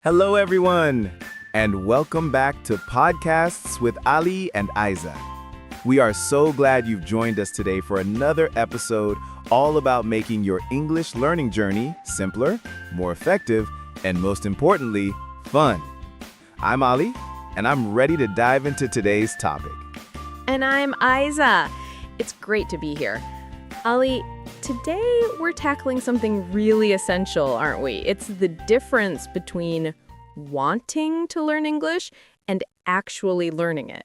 Hello, everyone, and welcome back to Podcasts with Ali and Aiza. We are so glad you've joined us today for another episode all about making your English learning journey simpler, more effective, and most importantly, fun. I'm Ali, and I'm ready to dive into today's topic. And I'm Aiza. It's great to be here. Ali, today we're tackling something really essential, aren't we? It's the difference between wanting to learn English and actually learning it.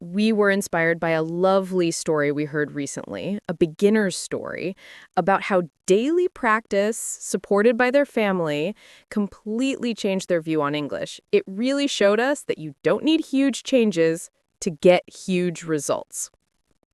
We were inspired by a lovely story we heard recently, a beginner's story, about how daily practice, supported by their family, completely changed their view on English. It really showed us that you don't need huge changes to get huge results.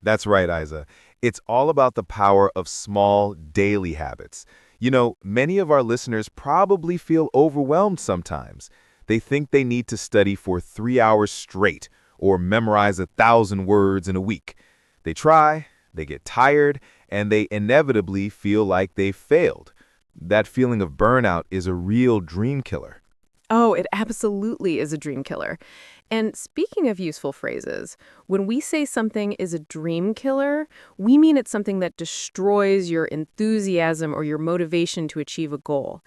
That's right, Aiza. It's all about the power of small daily habits. You know, many of our listeners probably feel overwhelmed sometimes. They think they need to study for 3 hours straight or memorize 1,000 words in a week. They try, they get tired, and they inevitably feel like they've failed. That feeling of burnout is a real dream killer. Oh, it absolutely is a dream killer. And speaking of useful phrases, when we say something is a dream killer, we mean it's something that destroys your enthusiasm or your motivation to achieve a goal.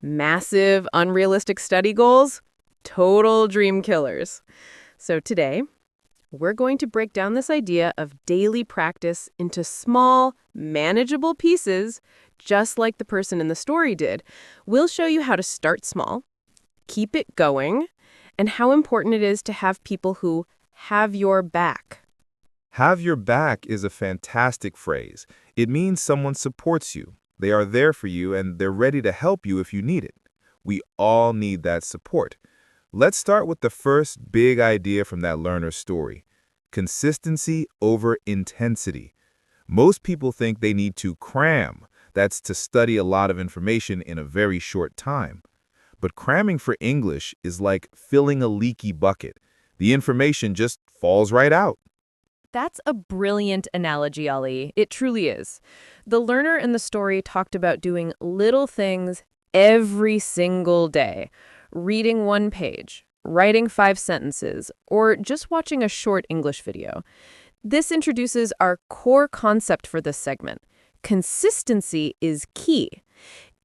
Massive, unrealistic study goals? Total dream killers. So today, we're going to break down this idea of daily practice into small, manageable pieces, just like the person in the story did. We'll show you how to start small, keep it going, and how important it is to have people who have your back. Have your back is a fantastic phrase. It means someone supports you. They are there for you and they're ready to help you if you need it. We all need that support. Let's start with the first big idea from that learner's story. Consistency over intensity. Most people think they need to cram. That's to study a lot of information in a very short time. But cramming for English is like filling a leaky bucket. The information just falls right out. That's a brilliant analogy, Ali. It truly is. The learner in the story talked about doing little things every single day. Reading one page, writing 5 sentences, or just watching a short English video. This introduces our core concept for this segment. Consistency is key.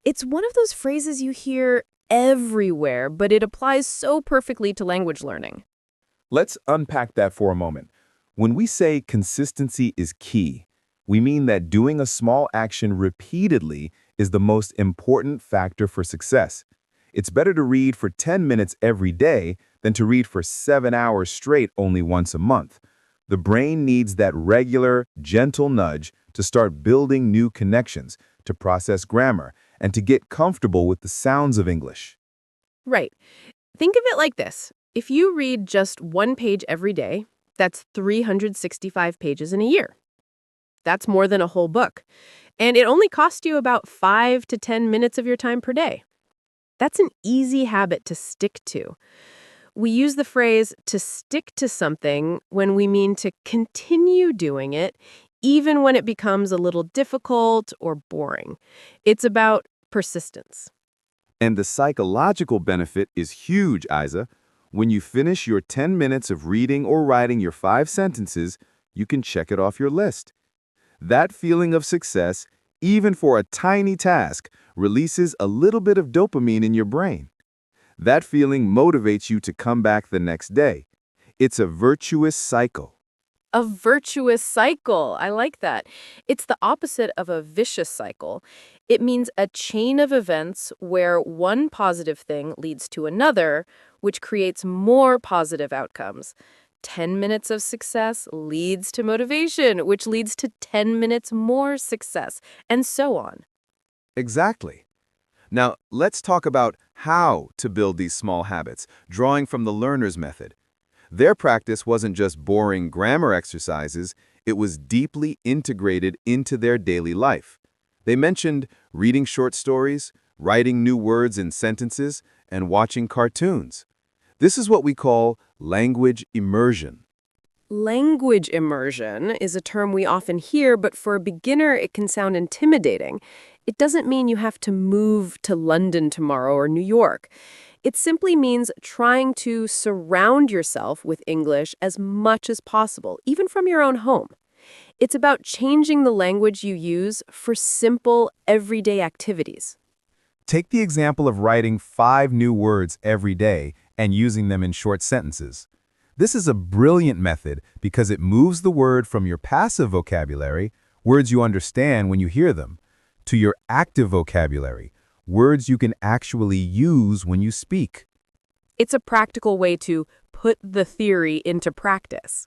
It's one of those phrases you hear everywhere, but it applies so perfectly to language learning. Let's unpack that for a moment. When we say consistency is key, we mean that doing a small action repeatedly is the most important factor for success. It's better to read for 10 minutes every day than to read for 7 hours straight only once a month. The brain needs that regular, gentle nudge to start building new connections, to process grammar, and to get comfortable with the sounds of English. Right. Think of it like this. If you read just one page every day, that's 365 pages in a year. That's more than a whole book. And it only costs you about 5 to 10 minutes of your time per day. That's an easy habit to stick to. We use the phrase to stick to something when we mean to continue doing it, even when it becomes a little difficult or boring. It's about persistence. And the psychological benefit is huge, Aiza. When you finish your 10 minutes of reading or writing your 5 sentences, you can check it off your list. That feeling of success, even for a tiny task, releases a little bit of dopamine in your brain. That feeling motivates you to come back the next day. It's a virtuous cycle. A virtuous cycle. I like that. It's the opposite of a vicious cycle. It means a chain of events where one positive thing leads to another, which creates more positive outcomes. 10 minutes of success leads to motivation, which leads to 10 minutes more success, and so on. Exactly. Now, let's talk about how to build these small habits, drawing from the learner's method. Their practice wasn't just boring grammar exercises, it was deeply integrated into their daily life. They mentioned reading short stories, writing new words in sentences, and watching cartoons. This is what we call language immersion. Language immersion is a term we often hear, but for a beginner, it can sound intimidating. It doesn't mean you have to move to London tomorrow or New York. It simply means trying to surround yourself with English as much as possible, even from your own home. It's about changing the language you use for simple, everyday activities. Take the example of writing 5 new words every day and using them in short sentences. This is a brilliant method because it moves the word from your passive vocabulary, words you understand when you hear them, to your active vocabulary, words you can actually use when you speak. It's a practical way to put the theory into practice.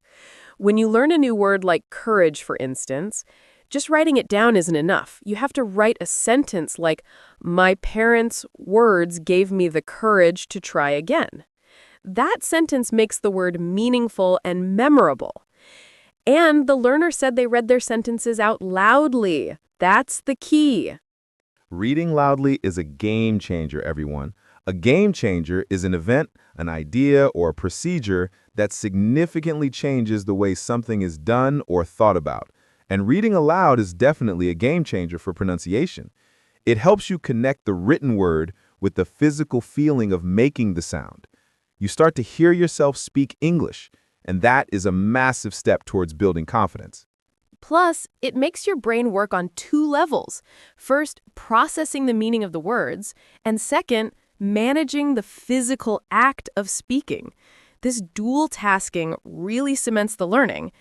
When you learn a new word like courage, for instance, just writing it down isn't enough. You have to write a sentence like, "My parents' words gave me the courage to try again." That sentence makes the word meaningful and memorable. And the learner said they read their sentences out loudly. That's the key. Reading loudly is a game changer, everyone. A game changer is an event, an idea, or a procedure that significantly changes the way something is done or thought about. And reading aloud is definitely a game changer for pronunciation. It helps you connect the written word with the physical feeling of making the sound. You start to hear yourself speak English, and that is a massive step towards building confidence. Plus, it makes your brain work on 2 levels. First, processing the meaning of the words, and second, managing the physical act of speaking. This dual tasking really cements the learning.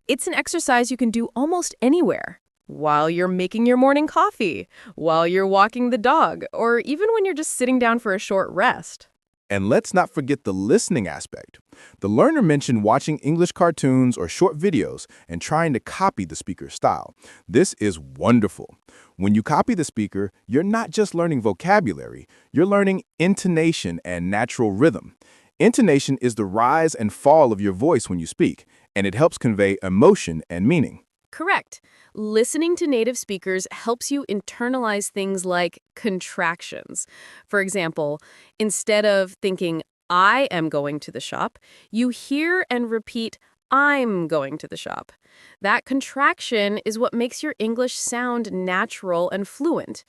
It's an exercise you can do almost anywhere. While you're making your morning coffee, while you're walking the dog, or even when you're just sitting down for a short rest. And let's not forget the listening aspect. The learner mentioned watching English cartoons or short videos and trying to copy the speaker's style. This is wonderful. When you copy the speaker, you're not just learning vocabulary, you're learning intonation and natural rhythm. Intonation is the rise and fall of your voice when you speak, and it helps convey emotion and meaning. Correct. Listening to native speakers helps you internalize things like contractions. For example, instead of thinking, "I am going to the shop," you hear and repeat, "I'm going to the shop." That contraction is what makes your English sound natural and fluent.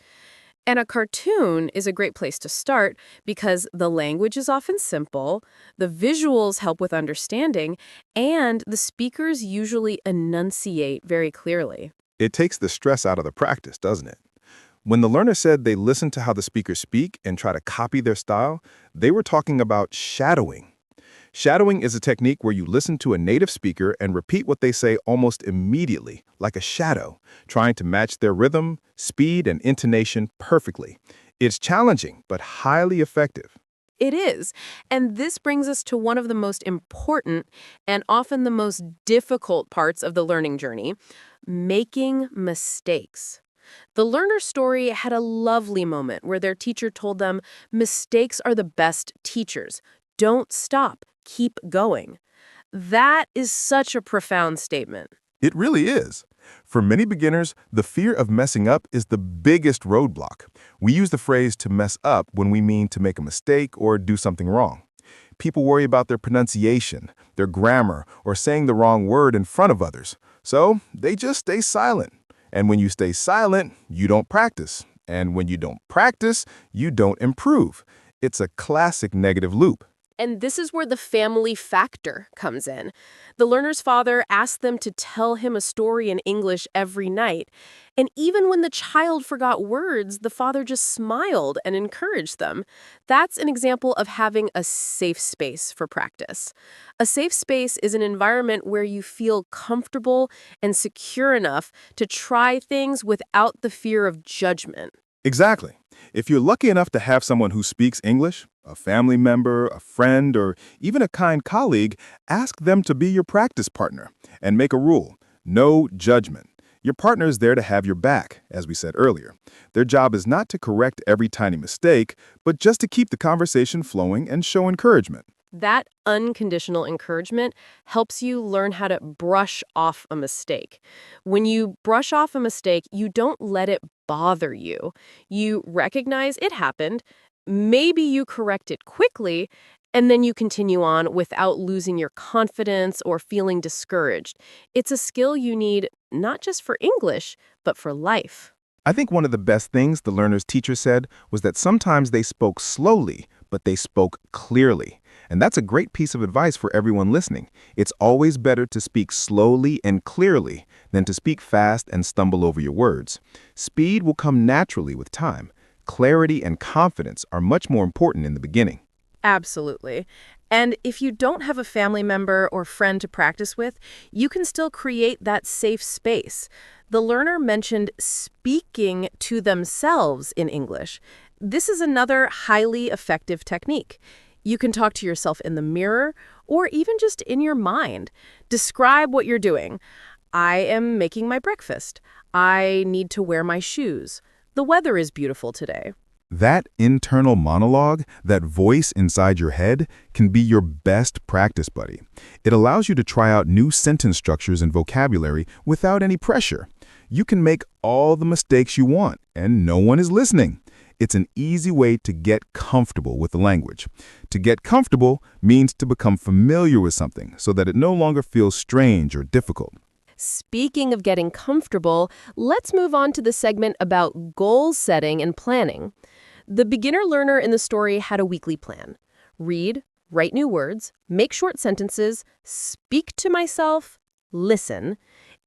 And a cartoon is a great place to start because the language is often simple, the visuals help with understanding, and the speakers usually enunciate very clearly. It takes the stress out of the practice, doesn't it? When the learner said they listen to how the speakers speak and try to copy their style, they were talking about shadowing. Shadowing is a technique where you listen to a native speaker and repeat what they say almost immediately, like a shadow, trying to match their rhythm, speed, and intonation perfectly. It's challenging, but highly effective. It is. And this brings us to one of the most important and often the most difficult parts of the learning journey, making mistakes. The learner's story had a lovely moment where their teacher told them, "Mistakes are the best teachers. Don't stop. Keep going." That is such a profound statement. It really is. For many beginners, the fear of messing up is the biggest roadblock. We use the phrase to mess up when we mean to make a mistake or do something wrong. People worry about their pronunciation, their grammar, or saying the wrong word in front of others. So they just stay silent. And when you stay silent, you don't practice. And when you don't practice, you don't improve. It's a classic negative loop. And this is where the family factor comes in. The learner's father asked them to tell him a story in English every night. And even when the child forgot words, the father just smiled and encouraged them. That's an example of having a safe space for practice. A safe space is an environment where you feel comfortable and secure enough to try things without the fear of judgment. Exactly. If you're lucky enough to have someone who speaks English, a family member, a friend, or even a kind colleague, ask them to be your practice partner and make a rule: no judgment. Your partner is there to have your back, as we said earlier. Their job is not to correct every tiny mistake, but just to keep the conversation flowing and show encouragement. That unconditional encouragement helps you learn how to brush off a mistake. When you brush off a mistake, you don't let it bother you. You recognize it happened, maybe you correct it quickly, and then you continue on without losing your confidence or feeling discouraged. It's a skill you need not just for English, but for life. I think one of the best things the learner's teacher said was that sometimes they spoke slowly, but they spoke clearly. And that's a great piece of advice for everyone listening. It's always better to speak slowly and clearly than to speak fast and stumble over your words. Speed will come naturally with time. Clarity and confidence are much more important in the beginning. Absolutely. And if you don't have a family member or friend to practice with, you can still create that safe space. The learner mentioned speaking to themselves in English. This is another highly effective technique. You can talk to yourself in the mirror or even just in your mind. Describe what you're doing. I am making my breakfast. I need to wear my shoes. The weather is beautiful today. That internal monologue, that voice inside your head, can be your best practice buddy. It allows you to try out new sentence structures and vocabulary without any pressure. You can make all the mistakes you want, and no one is listening. It's an easy way to get comfortable with the language. To get comfortable means to become familiar with something so that it no longer feels strange or difficult. Speaking of getting comfortable, let's move on to the segment about goal setting and planning. The beginner learner in the story had a weekly plan. Read, write new words, make short sentences, speak to myself, listen.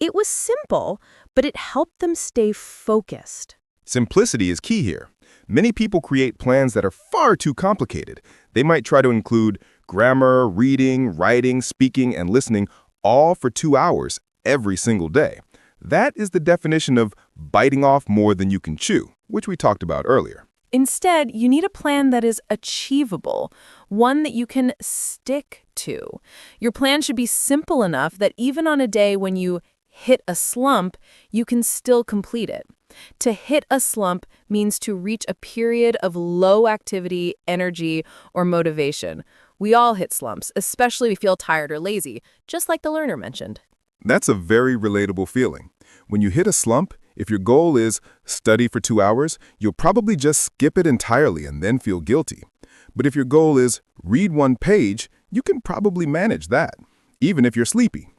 It was simple, but it helped them stay focused. Simplicity is key here. Many people create plans that are far too complicated. They might try to include grammar, reading, writing, speaking, and listening all for 2 hours every single day. That is the definition of biting off more than you can chew, which we talked about earlier. Instead, you need a plan that is achievable, one that you can stick to. Your plan should be simple enough that even on a day when you hit a slump, you can still complete it. To hit a slump means to reach a period of low activity, energy, or motivation. We all hit slumps, especially if we feel tired or lazy, just like the learner mentioned. That's a very relatable feeling. When you hit a slump, if your goal is study for 2 hours, you'll probably just skip it entirely and then feel guilty. But if your goal is read 1 page, you can probably manage that, even if you're sleepy.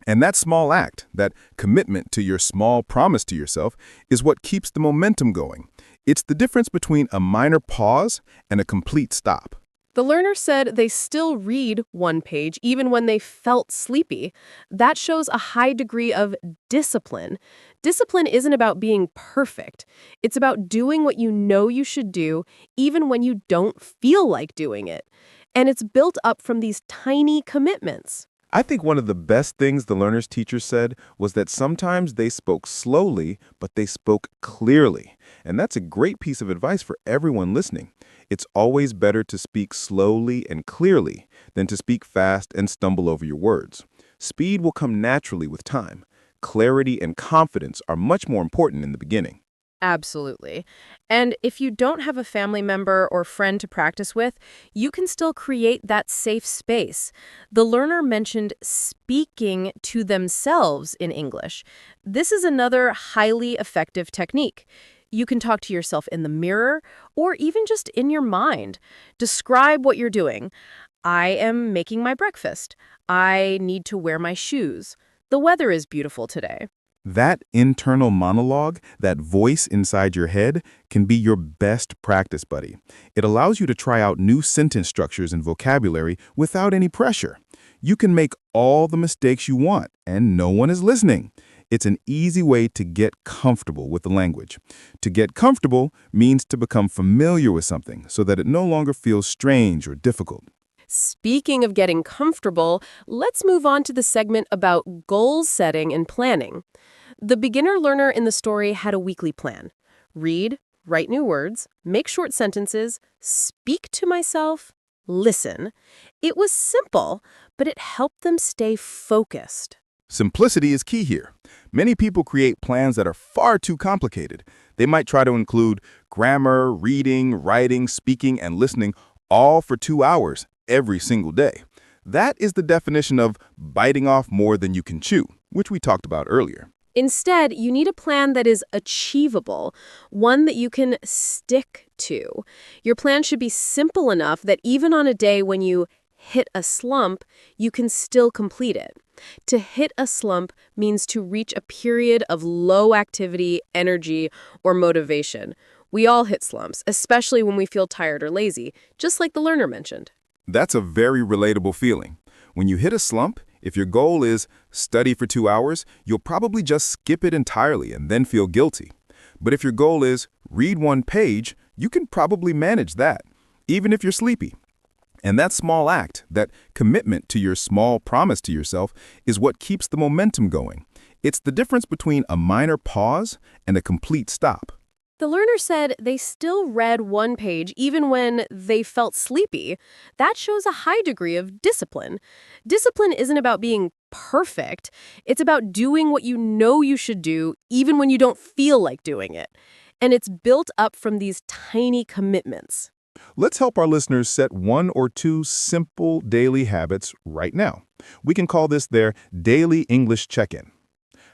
And that small act, that commitment to your small promise to yourself, is what keeps the momentum going. It's the difference between a minor pause and a complete stop. The learner said they still read 1 page even when they felt sleepy. That shows a high degree of discipline. Discipline isn't about being perfect. It's about doing what you know you should do even when you don't feel like doing it. And it's built up from these tiny commitments. I think one of the best things the learner's teacher said was that sometimes they spoke slowly, but they spoke clearly. And that's a great piece of advice for everyone listening. It's always better to speak slowly and clearly than to speak fast and stumble over your words. Speed will come naturally with time. Clarity and confidence are much more important in the beginning. Absolutely. And if you don't have a family member or friend to practice with, you can still create that safe space. The learner mentioned speaking to themselves in English. This is another highly effective technique. You can talk to yourself in the mirror or even just in your mind. Describe what you're doing. I am making my breakfast. I need to wear my shoes. The weather is beautiful today. That internal monologue, that voice inside your head, can be your best practice buddy. It allows you to try out new sentence structures and vocabulary without any pressure. You can make all the mistakes you want, and no one is listening. It's an easy way to get comfortable with the language. To get comfortable means to become familiar with something so that it no longer feels strange or difficult. Speaking of getting comfortable, let's move on to the segment about goal setting and planning. The beginner learner in the story had a weekly plan. Read, write new words, make short sentences, speak to myself, listen. It was simple, but it helped them stay focused. Simplicity is key here. Many people create plans that are far too complicated. They might try to include grammar, reading, writing, speaking, and listening all for 2 hours every single day. That is the definition of biting off more than you can chew, which we talked about earlier. Instead, you need a plan that is achievable, one that you can stick to. Your plan should be simple enough that even on a day when you hit a slump, you can still complete it. To hit a slump means to reach a period of low activity, energy, or motivation. We all hit slumps, especially when we feel tired or lazy, just like the learner mentioned. That's a very relatable feeling. When you hit a slump, if your goal is study for 2 hours, you'll probably just skip it entirely and then feel guilty. But if your goal is read 1 page, you can probably manage that, even if you're sleepy. And that small act, that commitment to your small promise to yourself, is what keeps the momentum going. It's the difference between a minor pause and a complete stop. The learner said they still read 1 page even when they felt sleepy. That shows a high degree of discipline. Discipline isn't about being perfect. It's about doing what you know you should do even when you don't feel like doing it. And it's built up from these tiny commitments. Let's help our listeners set 1 or 2 simple daily habits right now. We can call this their daily English check-in.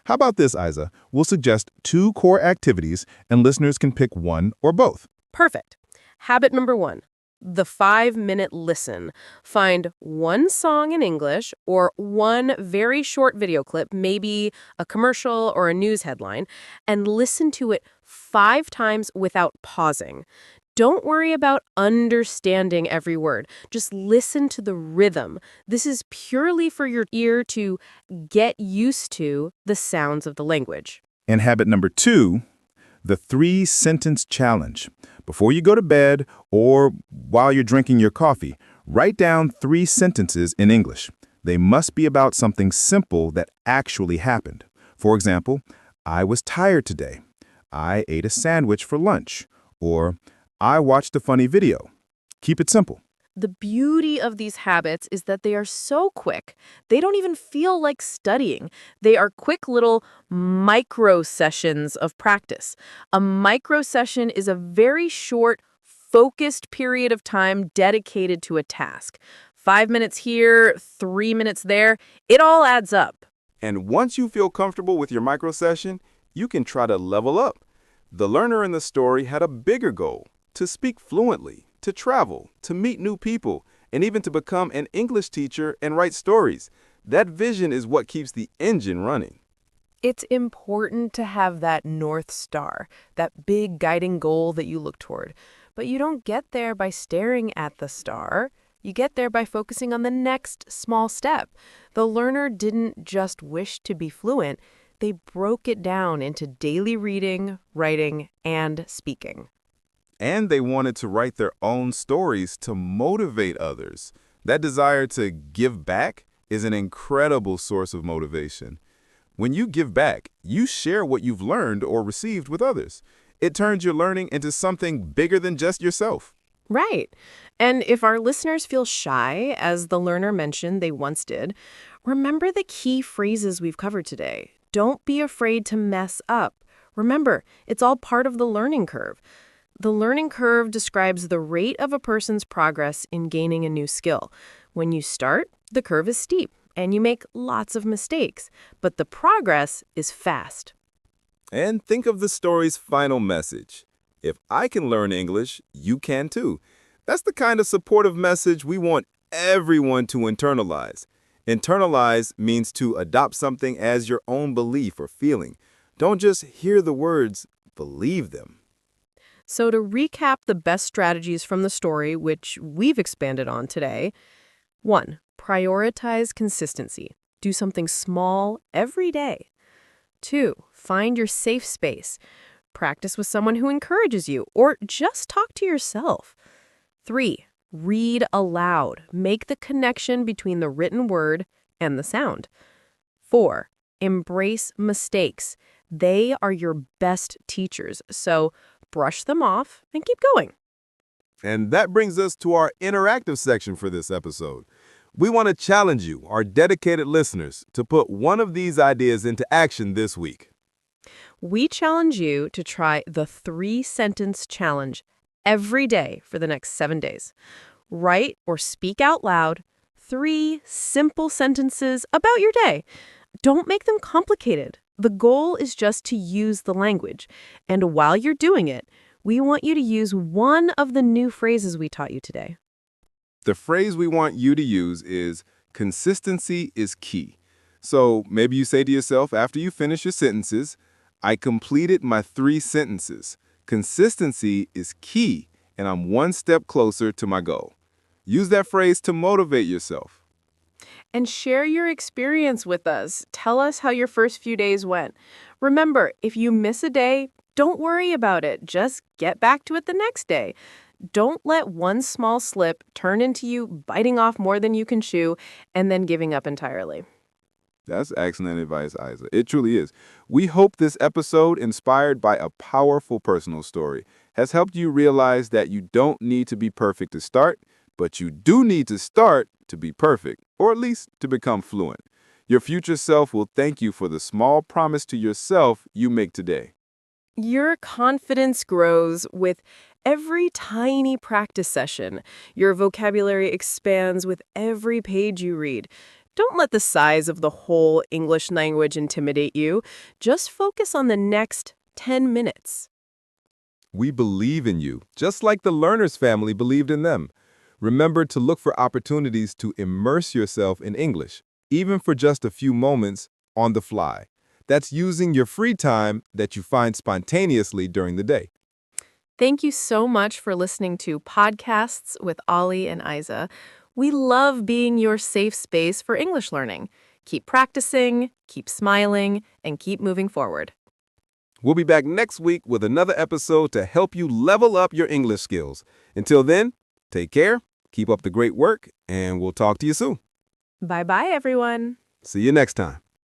How about this, Aiza? We'll suggest 2 core activities, and listeners can pick one or both. Perfect. Habit number 1, the 5-minute listen. Find one song in English or one very short video clip, maybe a commercial or a news headline, and listen to it 5 times without pausing. Don't worry about understanding every word. Just listen to the rhythm. This is purely for your ear to get used to the sounds of the language. And habit number 2, the 3-sentence challenge. Before you go to bed or while you're drinking your coffee, write down 3 sentences in English. They must be about something simple that actually happened. For example, I was tired today. I ate a sandwich for lunch. Or I watched a funny video. Keep it simple. The beauty of these habits is that they are so quick. They don't even feel like studying. They are quick little micro sessions of practice. A micro session is a very short, focused period of time dedicated to a task. 5 minutes here, 3 minutes there, it all adds up. And once you feel comfortable with your micro session, you can try to level up. The learner in the story had a bigger goal: to speak fluently, to travel, to meet new people, and even to become an English teacher and write stories. That vision is what keeps the engine running. It's important to have that North Star, that big guiding goal that you look toward. But you don't get there by staring at the star. You get there by focusing on the next small step. The learner didn't just wish to be fluent. They broke it down into daily reading, writing, and speaking. And they wanted to write their own stories to motivate others. That desire to give back is an incredible source of motivation. When you give back, you share what you've learned or received with others. It turns your learning into something bigger than just yourself. Right. And if our listeners feel shy, as the learner mentioned they once did, remember the key phrases we've covered today. Don't be afraid to mess up. Remember, it's all part of the learning curve. The learning curve describes the rate of a person's progress in gaining a new skill. When you start, the curve is steep, and you make lots of mistakes, but the progress is fast. And think of the story's final message. If I can learn English, you can too. That's the kind of supportive message we want everyone to internalize. Internalize means to adopt something as your own belief or feeling. Don't just hear the words, believe them. So to recap the best strategies from the story, which we've expanded on today: 1. Prioritize consistency. Do something small every day. 2. Find your safe space. Practice with someone who encourages you, or just talk to yourself. 3. Read aloud. Make the connection between the written word and the sound. 4. Embrace mistakes. They are your best teachers, so brush them off and keep going. And that brings us to our interactive section for this episode. We want to challenge you, our dedicated listeners, to put one of these ideas into action this week. We challenge you to try the 3-sentence challenge every day for the next 7 days. Write or speak out loud 3 simple sentences about your day. Don't make them complicated. The goal is just to use the language. And while you're doing it, we want you to use one of the new phrases we taught you today. The phrase we want you to use is consistency is key. So maybe you say to yourself after you finish your sentences, I completed my 3 sentences. Consistency is key, and I'm one step closer to my goal. Use that phrase to motivate yourself. And share your experience with us. Tell us how your first few days went. Remember, if you miss a day, don't worry about it. Just get back to it the next day. Don't let one small slip turn into you biting off more than you can chew and then giving up entirely. That's excellent advice, Aiza. It truly is. We hope this episode, inspired by a powerful personal story, has helped you realize that you don't need to be perfect to start, but you do need to start to be perfect, or at least to become fluent. Your future self will thank you for the small promise to yourself you make today. Your confidence grows with every tiny practice session. Your vocabulary expands with every page you read. Don't let the size of the whole English language intimidate you. Just focus on the next 10 minutes. We believe in you, just like the Learners family believed in them. Remember to look for opportunities to immerse yourself in English, even for just a few moments on the fly. That's using your free time that you find spontaneously during the day. Thank you so much for listening to Podcasts with Ollie and Aiza. We love being your safe space for English learning. Keep practicing, keep smiling, and keep moving forward. We'll be back next week with another episode to help you level up your English skills. Until then, take care, keep up the great work, and we'll talk to you soon. Bye-bye, everyone. See you next time.